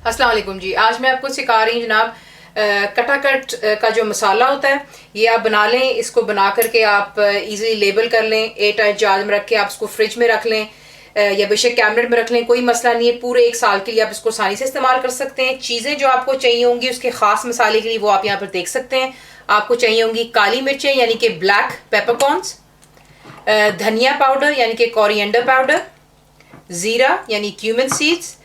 अस्सलाम वालेकुम जी। आज मैं आपको सिखा रही हूँ जनाब कटाकट का जो मसाला होता है ये आप बना लें। इसको बना करके आप इजीली लेबल कर लें, एयर टाइट जार में रख के आप इसको फ्रिज में रख लें या बेशक कैबिनेट में रख लें, कोई मसला नहीं है। पूरे 1 साल के लिए आप इसको आसानी से इस्तेमाल कर सकते हैं। चीज़ें जो आपको चाहिए होंगी उसके खास मसाले के लिए वो आप यहाँ पर देख सकते हैं। आपको चाहिए होंगी काली मिर्चें यानी कि ब्लैक पेपरकॉर्न्स, धनिया पाउडर यानी कि कोरिएंडर पाउडर, ज़ीरा यानी क्यूमिन सीड्स,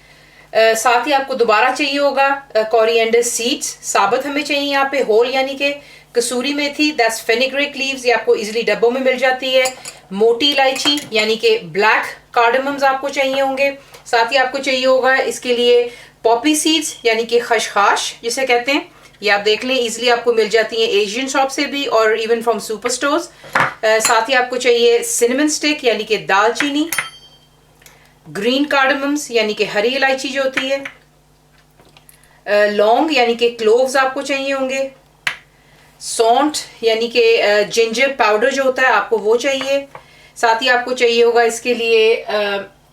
साथ ही आपको दोबारा चाहिए होगा कोरिएंडर सीड्स साबुत हमें चाहिए यहाँ पे, होल यानी कि कसूरी मेथी, दैट्स फेनिग्रेक लीव्स, ये आपको इजीली डब्बों में मिल जाती है। मोटी इलायची यानी कि ब्लैक कार्डमम्स आपको चाहिए होंगे। साथ ही आपको चाहिए होगा इसके लिए पॉपी सीड्स यानी कि खशखाश जिसे कहते हैं, ये आप देख लें इजीली आपको मिल जाती हैं एशियन शॉप से भी और इवन फ्रॉम सुपर स्टोर्स। साथ ही आपको चाहिए सिनेमन स्टिक यानी कि दालचीनी, ग्रीन कार्डमम्स यानी कि हरी इलायची जो होती है, लौंग यानी कि क्लोव्स आपको चाहिए होंगे, सौंठ यानी कि जिंजर पाउडर जो होता है आपको वो चाहिए। साथ ही आपको चाहिए होगा इसके लिए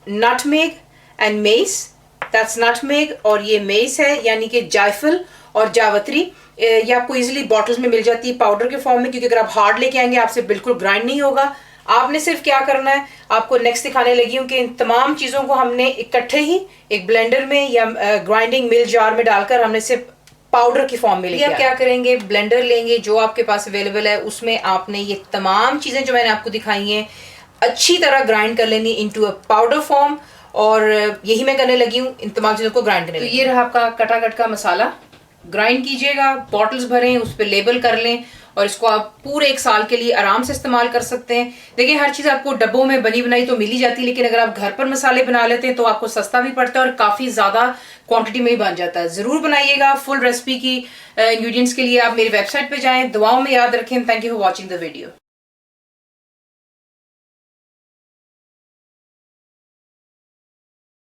nutmeg and mess, that's nutmeg और ये मेस है यानी कि जायफल और जावत्री। ये आपको इजीली बॉटल्स में मिल जाती है पाउडर के फॉर्म में, क्योंकि अगर आप हार्ड लेके आएंगे आपसे बिल्कुल ग्राइंड नहीं होगा। आपने सिर्फ क्या करना है, आपको नेक्स्ट दिखाने लगी हूँ कि इन तमाम चीज़ों को हमने इकट्ठे ही एक ब्लेंडर में या ग्राइंडिंग मिल जार में डालकर हमने सिर्फ पाउडर की फॉर्म में लेके आप क्या करेंगे, ब्लेंडर लेंगे जो आपके पास अवेलेबल है, उसमें आपने ये तमाम चीज़ें जो मैंने आपको दिखाई हैं अच्छी तरह ग्राइंड कर लेनी इनटू अ पाउडर फॉर्म। और यही मैं करने लगी हूँ, इन तमाम चीज़ों को ग्राइंड करने। तो ये रहा आपका कटाकट का मसाला, ग्राइंड कीजिएगा, बॉटल्स भरें, उस पर लेबल कर लें और इसको आप पूरे 1 साल के लिए आराम से इस्तेमाल कर सकते हैं। देखिए हर चीज़ आपको डब्बों में बनी बनाई तो मिल ही जाती है, लेकिन अगर आप घर पर मसाले बना लेते हैं तो आपको सस्ता भी पड़ता है और काफ़ी ज़्यादा क्वांटिटी में ही बन जाता है। ज़रूर बनाइएगा। फुल रेसिपी की इंग्रेडिएंट्स के लिए आप मेरी वेबसाइट पे जाएं। दुआओं में याद रखें। Thank you for watching the video.